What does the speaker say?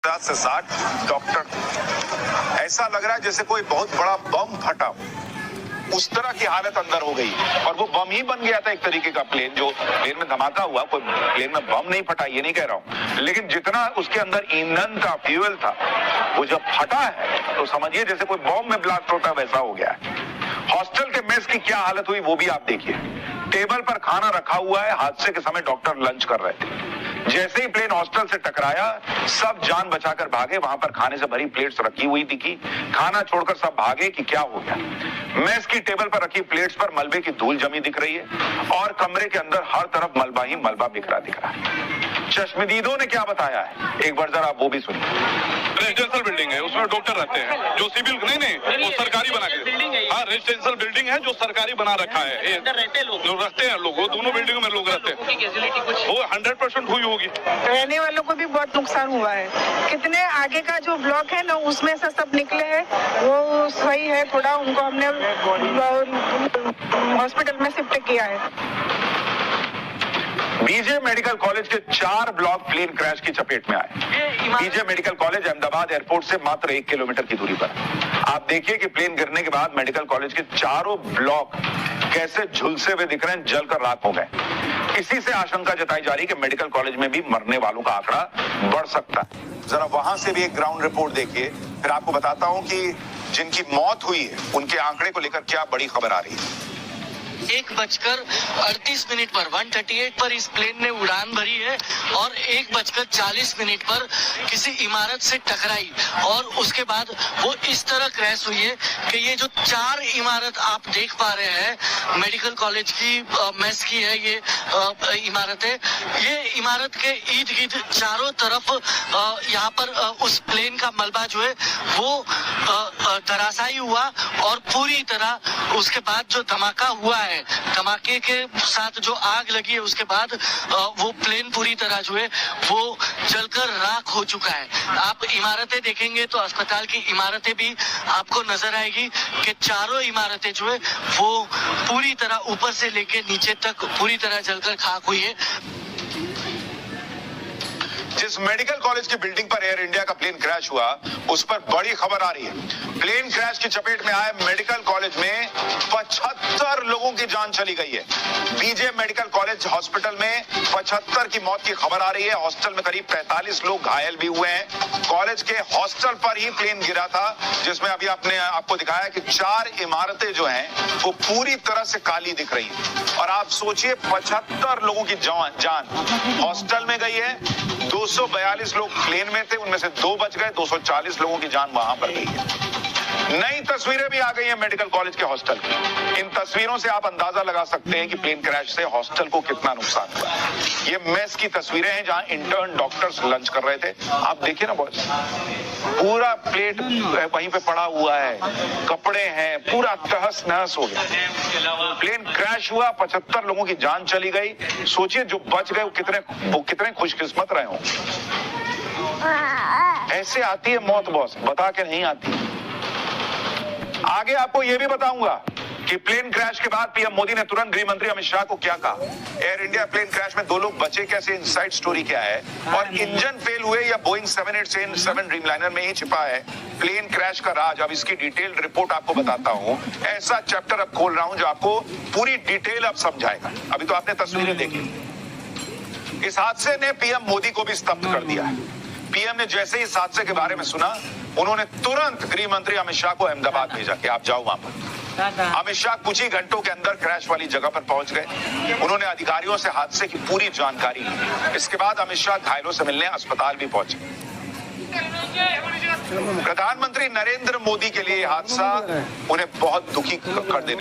50 से 60 डॉक्टर। ऐसा लग रहा है जैसे कोई बहुत बड़ा बम फटा, उस तरह की हालत अंदर हो गई। और वो बम ही बन गया था एक तरीके का। प्लेन में धमाका हुआ, कोई प्लेन में बम नहीं फटा, ये नहीं कह रहा हूं, लेकिन जितना उसके अंदर ईंधन था, फ्यूल था, वो जब फटा है तो समझिए जैसे कोई बम में ब्लास्ट होता वैसा हो गया है। हॉस्टल के मेस की क्या हालत हुई वो भी आप देखिए। टेबल पर खाना रखा हुआ है, हादसे के समय डॉक्टर लंच कर रहे थे। जैसे ही प्लेन हॉस्टल से टकराया, सब जान बचाकर भागे। वहां पर खाने से भरी प्लेट्स रखी हुई दिखी, खाना छोड़कर सब भागे कि क्या हो गया। मेस की टेबल पर रखी प्लेट्स पर मलबे की धूल जमी दिख रही है और कमरे के अंदर हर तरफ मलबा ही मलबा बिखरा दिख रहा है। चश्मदीदों ने क्या बताया है, एक बार जरा वो भी सुनिए। रेजिडेंशियल बिल्डिंग है, उसमें डॉक्टर रहते हैं, जो सिविल नहीं वो सरकारी बना के, हाँ रेजिडेंशियल बिल्डिंग है जो सरकारी बना रखा है। रहते हैं लोग, वो दोनों बिल्डिंगों में लोग रहते हैं, वो 100% हुई होगी। रहने वालों को भी बहुत नुकसान हुआ है। कितने आगे का जो ब्लॉक है ना, उसमें से सब निकले हैं, वो सही है। थोड़ा उनको हमने हॉस्पिटल में शिफ्ट किया है। बीजे मेडिकल कॉलेज के 4 ब्लॉक प्लेन क्रैश की चपेट में आए। BJ medical college Ahmedabad airport से मात्र 1 किलोमीटर की दूरी पर। आप देखिए कि प्लेन गिरने के बाद मेडिकल कॉलेज के चारों ब्लॉक कैसे झुलसे हुए दिख रहे हैं, जलकर राख हो गए। इसी से आशंका जताई जा रही है कि मेडिकल कॉलेज में भी मरने वालों का आंकड़ा बढ़ सकता है। जरा वहां से भी एक ग्राउंड रिपोर्ट देखिए, फिर आपको बताता हूं कि जिनकी मौत हुई है उनके आंकड़े को लेकर क्या बड़ी खबर आ रही है। 1:38 पर 138 पर इस प्लेन ने उड़ान भरी है और 1:40 पर किसी इमारत से टकराई और उसके बाद वो इस तरह क्रैश हुई है कि ये जो 4 इमारत आप देख पा रहे हैं, मेडिकल कॉलेज की मेस की है ये इमारत है। ये इमारत के इर्द गिर्द चारों तरफ यहाँ पर उस प्लेन का मलबा जो है वो धराशायी हुआ और पूरी तरह उसके बाद जो धमाका हुआ है, धमाके के साथ जो आग लगी है, उसके बाद वो प्लेन पूरी तरह जो है वो जलकर राख हो चुका है। आप इमारतें देखेंगे तो अस्पताल की इमारतें भी आपको नजर आएगी कि चारों इमारतें जो है वो पूरी तरह ऊपर से लेके नीचे तक पूरी तरह जलकर खाक हुई है। जिस मेडिकल कॉलेज की बिल्डिंग पर एयर इंडिया का प्लेन क्रैश हुआ, उस पर बड़ी खबर आ रही है। प्लेन क्रैश की चपेट में आए मेडिकल कॉलेज में 75 लोगों की जान चली गई है। बीजे मेडिकल कॉलेज हॉस्पिटल में 75 की मौत की खबर आ रही है। हॉस्टल में करीब 45 लोग घायल भी हुए हैं। कॉलेज के हॉस्टल पर ही प्लेन गिरा था, जिसमें अभी आपको दिखाया कि 4 इमारतें जो हैं वो पूरी तरह से काली दिख रही हैं। और आप सोचिए 75 लोगों की जान हॉस्टल में गई है। 242 लोग प्लेन में थे, उनमें से 2 बच गए। 240 लोगों की जान वहां पर गई है। नई तस्वीरें भी आ गई हैं मेडिकल कॉलेज के हॉस्टल की। इन तस्वीरों से आप अंदाजा लगा सकते हैं कि प्लेन क्रैश से हॉस्टल को कितना नुकसान हुआ। ये मेस की तस्वीरें हैं जहां इंटर्न डॉक्टर्स लंच कर रहे थे। आप देखिए ना बॉस, पूरा प्लेट वहीं पे पड़ा हुआ है, कपड़े हैं, पूरा तहस नहस हो गया। प्लेन क्रैश हुआ, 75 लोगों की जान चली गई। सोचिए जो बच गए वो कितने खुशकिस्मत रहे हों। ऐसे आती है मौत बॉस, बता के नहीं आती। आगे आपको यह भी बताऊंगा कि प्लेन क्रैश के बाद पीएम मोदी ने तुरंत गृह मंत्री अमित शाह को क्या कहा। एयर इंडिया प्लेन क्रैश में 2 लोग बचे कैसे, इनसाइड स्टोरी क्या है, और इंजन फेल हुए या बोइंग 787 ड्रीमलाइनर में ही छिपा है प्लेन क्रैश का राज। अब इसकी डिटेल्ड रिपोर्ट आपको बताता हूं। ऐसा चैप्टर अब खोल रहा हूं जो आपको पूरी डिटेल अब समझाएगा। अभी तो आपने तस्वीरें देखी। इस हादसे ने पीएम मोदी को भी स्तब्ध कर दिया है। पीएम ने जैसे ही इस हादसे के बारे में सुना, उन्होंने तुरंत गृह मंत्री अमित शाह को अहमदाबाद भेजा कि आप जाओ वहां पर। अमित शाह कुछ ही घंटों के अंदर क्रैश वाली जगह पर पहुंच गए। उन्होंने अधिकारियों से हादसे की पूरी जानकारी ली। इसके बाद अमित शाह घायलों से मिलने अस्पताल भी पहुंचे। प्रधानमंत्री नरेंद्र मोदी के लिए हादसा उन्हें बहुत दुखी कर देने